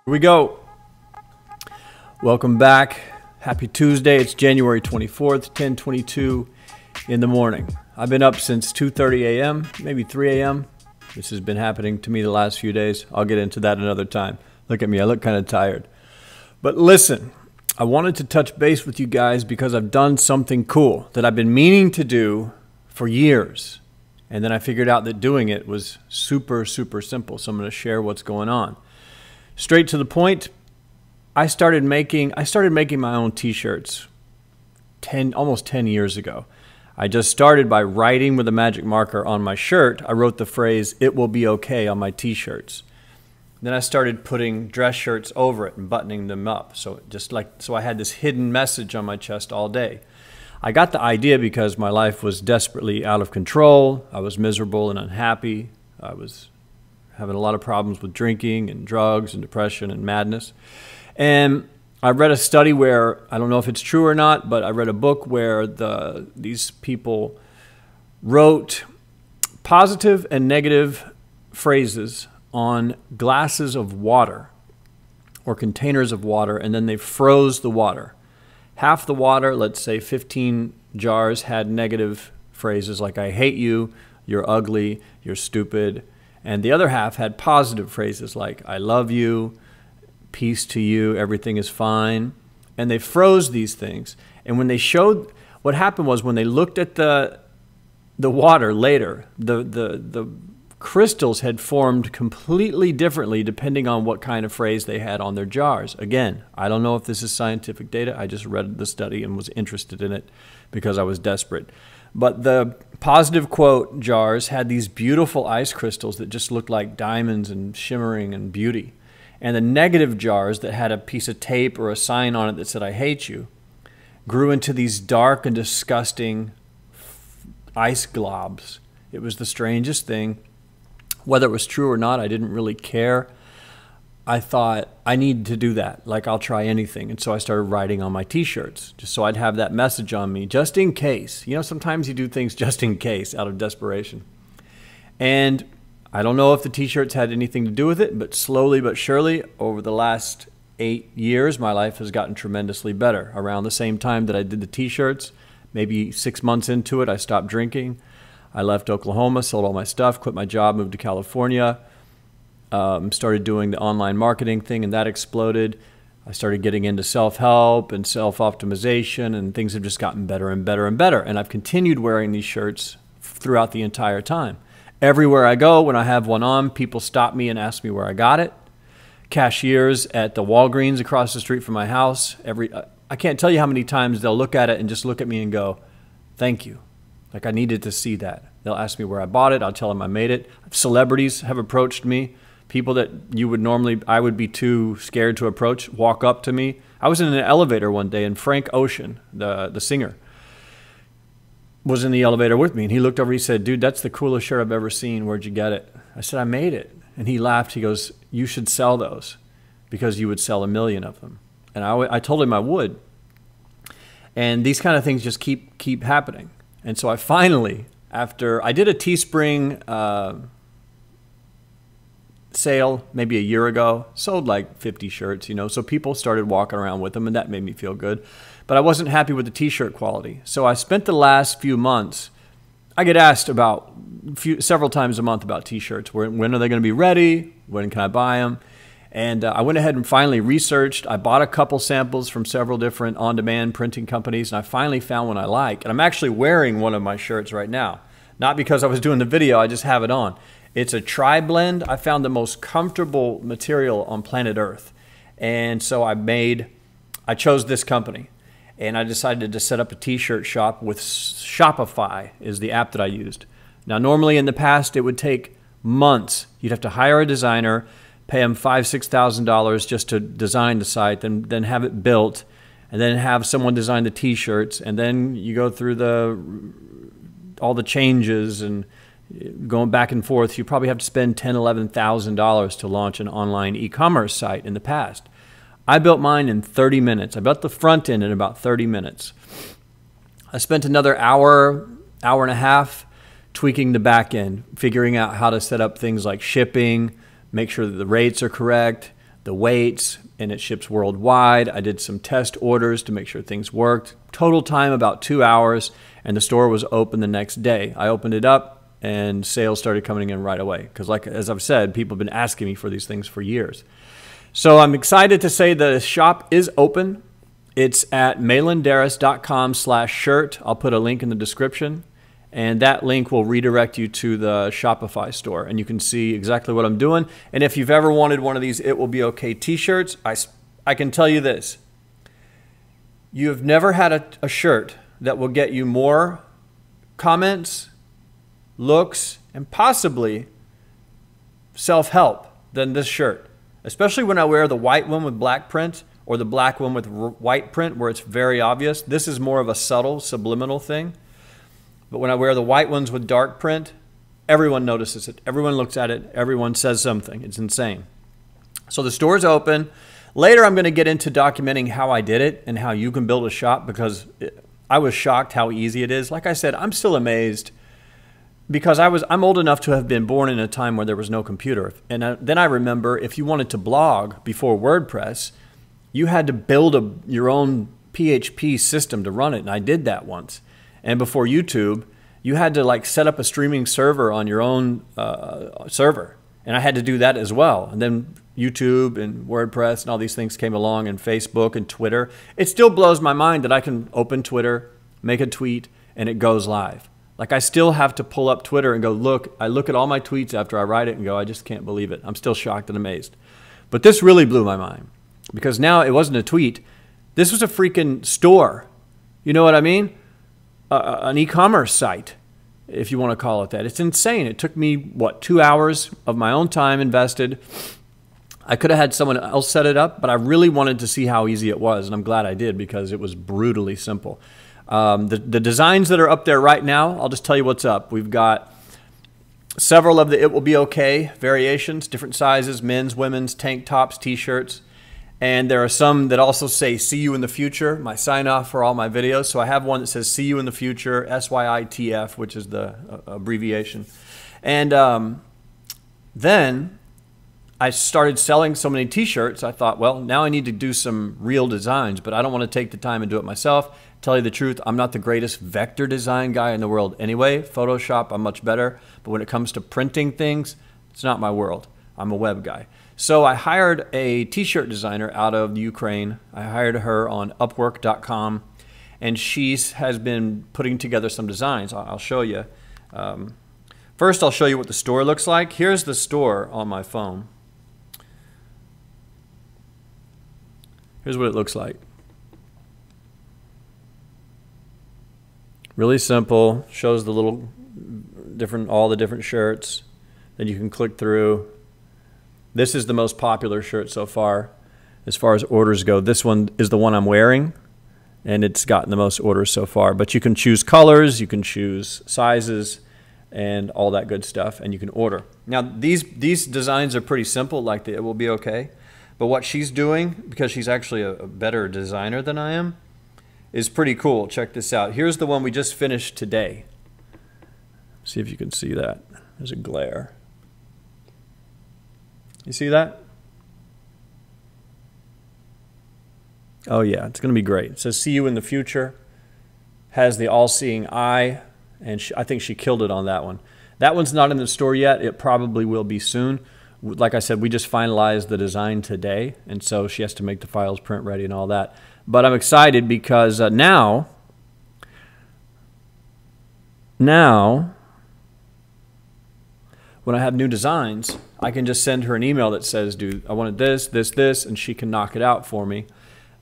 Here we go. Welcome back. Happy Tuesday. It's January 24th, 10:22 in the morning. I've been up since 2:30 a.m., maybe 3 a.m. This has been happening to me the last few days. I'll get into that another time. Look at me. I look kind of tired. But listen, I wanted to touch base with you guys because I've done something cool that I've been meaning to do for years. And then I figured out that doing it was super, super simple. So I'm going to share what's going on. Straight to the point, I started making my own t-shirts almost 10 years ago. I just started by writing with a magic marker on my shirt. I wrote the phrase, "It will be okay," on my t-shirts. Then I started putting dress shirts over it and buttoning them up. So I had this hidden message on my chest all day. I got the idea because my life was desperately out of control. I was miserable and unhappy. I was having a lot of problems with drinking and drugs and depression and madness. And I read a study where, I don't know if it's true or not, but I read a book where these people wrote positive and negative phrases on glasses of water or containers of water, and then they froze the water. Half the water, let's say 15 jars, had negative phrases like "I hate you," "You're ugly," "You're stupid." And the other half had positive phrases like "I love you," "Peace to you," "Everything is fine." And they froze these things. And when they showed, what happened was when they looked at the water later, the crystals had formed completely differently depending on what kind of phrase they had on their jars. Again, I don't know if this is scientific data. I just read the study and was interested in it because I was desperate. But the positive quote jars had these beautiful ice crystals that just looked like diamonds and shimmering and beauty. And the negative jars that had a piece of tape or a sign on it that said "I hate you" grew into these dark and disgusting ice globs. It was the strangest thing. Whether it was true or not, I didn't really care. I thought, I need to do that. Like, I'll try anything. And so I started writing on my t-shirts just so I'd have that message on me just in case. You know, sometimes you do things just in case out of desperation. And I don't know if the t-shirts had anything to do with it, but slowly but surely over the last 8 years, my life has gotten tremendously better. Around the same time that I did the t-shirts, maybe 6 months into it, I stopped drinking. I left Oklahoma, sold all my stuff, quit my job, moved to California. Started doing the online marketing thing, and that exploded. I started getting into self-help and self-optimization, and things have just gotten better and better and better. And I've continued wearing these shirts throughout the entire time. Everywhere I go, when I have one on, people stop me and ask me where I got it. Cashiers at the Walgreens across the street from my house, I can't tell you how many times they'll look at it and just look at me and go, "Thank you." Like, I needed to see that. They'll ask me where I bought it. I'll tell them I made it. Celebrities have approached me. People that I would be too scared to approach, walk up to me. I was in an elevator one day, and Frank Ocean, the singer, was in the elevator with me. And he looked over, he said, "Dude, that's the coolest shirt I've ever seen. Where'd you get it?" I said, "I made it." And he laughed. He goes, "You should sell those because you would sell 1 million of them." And I told him I would. And these kind of things just keep happening. And so I finally, after I did a Teespring sale maybe a year ago, sold like 50 shirts, you know, so people started walking around with them, and that made me feel good. But I wasn't happy with the t-shirt quality. So I spent the last few months, I get asked several times a month about t-shirts. When are they going to be ready? When can I buy them? And I went ahead and finally researched. I bought a couple samples from several different on-demand printing companies, and I finally found one I like. And I'm actually wearing one of my shirts right now. Not because I was doing the video, I just have it on. It's a tri-blend. I found the most comfortable material on planet Earth. And so I chose this company. And I decided to set up a t-shirt shop with Shopify is the app that I used. Now, normally in the past, it would take months. You'd have to hire a designer, pay him $5,000, $6,000 just to design the site, then have it built, and then have someone design the t-shirts, and then you go through all the changes and going back and forth. You probably have to spend $10,000, $11,000 to launch an online e-commerce site in the past. I built mine in 30 minutes. I built the front end in about 30 minutes. I spent another hour and a half tweaking the back end, figuring out how to set up things like shipping, make sure that the rates are correct, the weights, and it ships worldwide. I did some test orders to make sure things worked. Total time about 2 hours, and the store was open the next day. I opened it up, and sales started coming in right away. Because as I've said, people have been asking me for these things for years. So I'm excited to say the shop is open. It's at malandarras.com/shirt. I'll put a link in the description. And that link will redirect you to the Shopify store. And you can see exactly what I'm doing. And if you've ever wanted one of these It Will Be Okay t-shirts, I can tell you this. You have never had a shirt that will get you more comments, looks, and possibly self-help than this shirt. Especially when I wear the white one with black print or the black one with white print where it's very obvious. This is more of a subtle, subliminal thing. But when I wear the white ones with dark print, everyone notices it. Everyone looks at it. Everyone says something. It's insane. So the store's open. Later, I'm going to get into documenting how I did it and how you can build a shop, because I was shocked how easy it is. Like I said, I'm still amazed because I'm old enough to have been born in a time where there was no computer. And then I remember if you wanted to blog before WordPress, you had to build your own PHP system to run it. And I did that once. And before YouTube, you had to set up a streaming server on your own server. And I had to do that as well. And then YouTube and WordPress and all these things came along, and Facebook and Twitter. It still blows my mind that I can open Twitter, make a tweet, and it goes live. I still have to pull up Twitter and go, look. I look at all my tweets after I write it and go, I just can't believe it. I'm still shocked and amazed. But this really blew my mind, because now it wasn't a tweet. This was a freaking store. You know what I mean? An e-commerce site, if you want to call it that. It's insane. It took me, 2 hours of my own time invested. I could have had someone else set it up, but I really wanted to see how easy it was, and I'm glad I did, because it was brutally simple. The designs that are up there right now, I'll just tell you what's up. We've got several of the It Will Be Okay variations, different sizes, men's, women's, tank tops, t-shirts. And there are some that also say "See you in the future," my sign off for all my videos. So I have one that says "See you in the future," SYITF, which is the abbreviation. And then I started selling so many t-shirts, I thought, well, now I need to do some real designs, but I don't want to take the time and do it myself. Tell you the truth, I'm not the greatest vector design guy in the world anyway. Photoshop, I'm much better. But when it comes to printing things, it's not my world. I'm a web guy. So I hired a t-shirt designer out of Ukraine. I hired her on Upwork.com, and she has been putting together some designs. I'll show you. First, I'll show you what the store looks like. Here's the store on my phone. Here's what it looks like. Really simple. Shows the little all the different shirts. Then you can click through. This is the most popular shirt so far as orders go. This one is the one I'm wearing, and it's gotten the most orders so far. But you can choose colors, you can choose sizes, and all that good stuff, and you can order. Now, these designs are pretty simple, like the It Will Be Okay. But what she's doing, because she's actually a better designer than I am, is pretty cool. Check this out. Here's the one we just finished today. See if you can see that. There's a glare. You see that? Oh yeah, it's going to be great. It says "See you in the future." Has the all-seeing eye, and I think she killed it on that one. That one's not in the store yet. It probably will be soon. Like I said, we just finalized the design today, and so she has to make the files print ready and all that. But I'm excited because now when I have new designs, I can just send her an email that says, "Dude, I wanted this, this, this," and she can knock it out for me,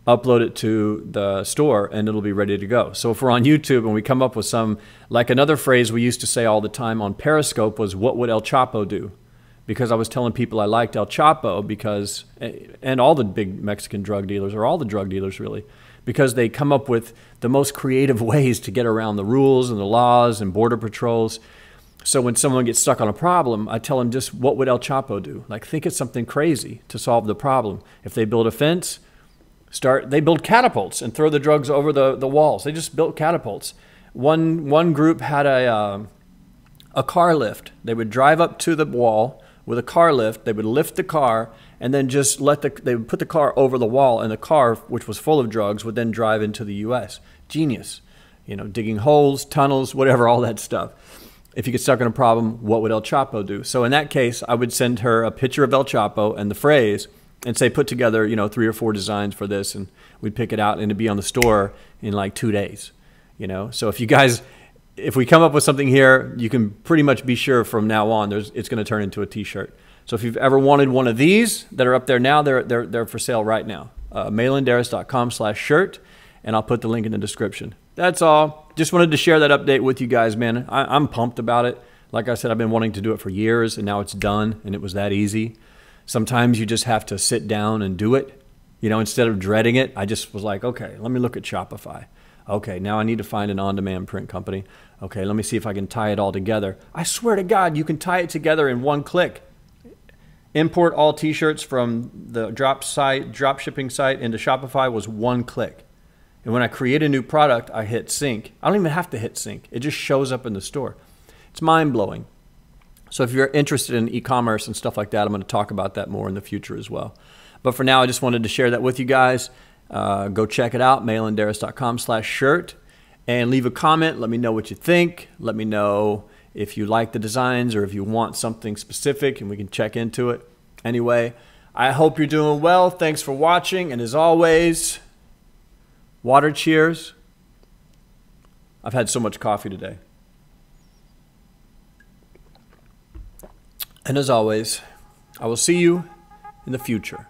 upload it to the store, and it'll be ready to go. So if we're on YouTube and we come up with some, like another phrase we used to say all the time on Periscope was, "What would El Chapo do?" Because I was telling people I liked El Chapo because, and all the big Mexican drug dealers, or all the drug dealers really, because they come up with the most creative ways to get around the rules and the laws and border patrols. So when someone gets stuck on a problem, I tell them just, what would El Chapo do? Like, think of something crazy to solve the problem. If they build a fence, they build catapults and throw the drugs over the walls. They just built catapults. One group had a car lift. They would drive up to the wall, with a car lift. They would lift the car and then just they would put the car over the wall, and the car, which was full of drugs, would then drive into the U.S. Genius. You know, digging holes, tunnels, whatever, all that stuff. If you get stuck in a problem, what would El Chapo do? So in that case, I would send her a picture of El Chapo and the phrase and say, put together, 3 or 4 designs for this, and we'd pick it out and it'd be on the store in like 2 days. So if we come up with something here, you can pretty much be sure from now on it's going to turn into a t-shirt. So if you've ever wanted one of these that are up there now, they're for sale right now. malandarras.com/shirt, and I'll put the link in the description. That's all. Just wanted to share that update with you guys, man. I'm pumped about it. Like I said, I've been wanting to do it for years, and now it's done, and it was that easy. Sometimes you just have to sit down and do it. Instead of dreading it, I just was like, okay, let me look at Shopify. Okay, now I need to find an on-demand print company. Okay, let me see if I can tie it all together. I swear to God, you can tie it together in one click. Import all t-shirts from the drop shipping site into Shopify was one click. And when I create a new product, I hit sync. I don't even have to hit sync. It just shows up in the store. It's mind-blowing. So if you're interested in e-commerce and stuff like that, I'm going to talk about that more in the future as well. But for now, I just wanted to share that with you guys. Go check it out, malandarras.com/shirt, and leave a comment. Let me know what you think. Let me know if you like the designs or if you want something specific, and we can check into it. Anyway, I hope you're doing well. Thanks for watching, and as always, water cheers. I've had so much coffee today. And as always, I will see you in the future.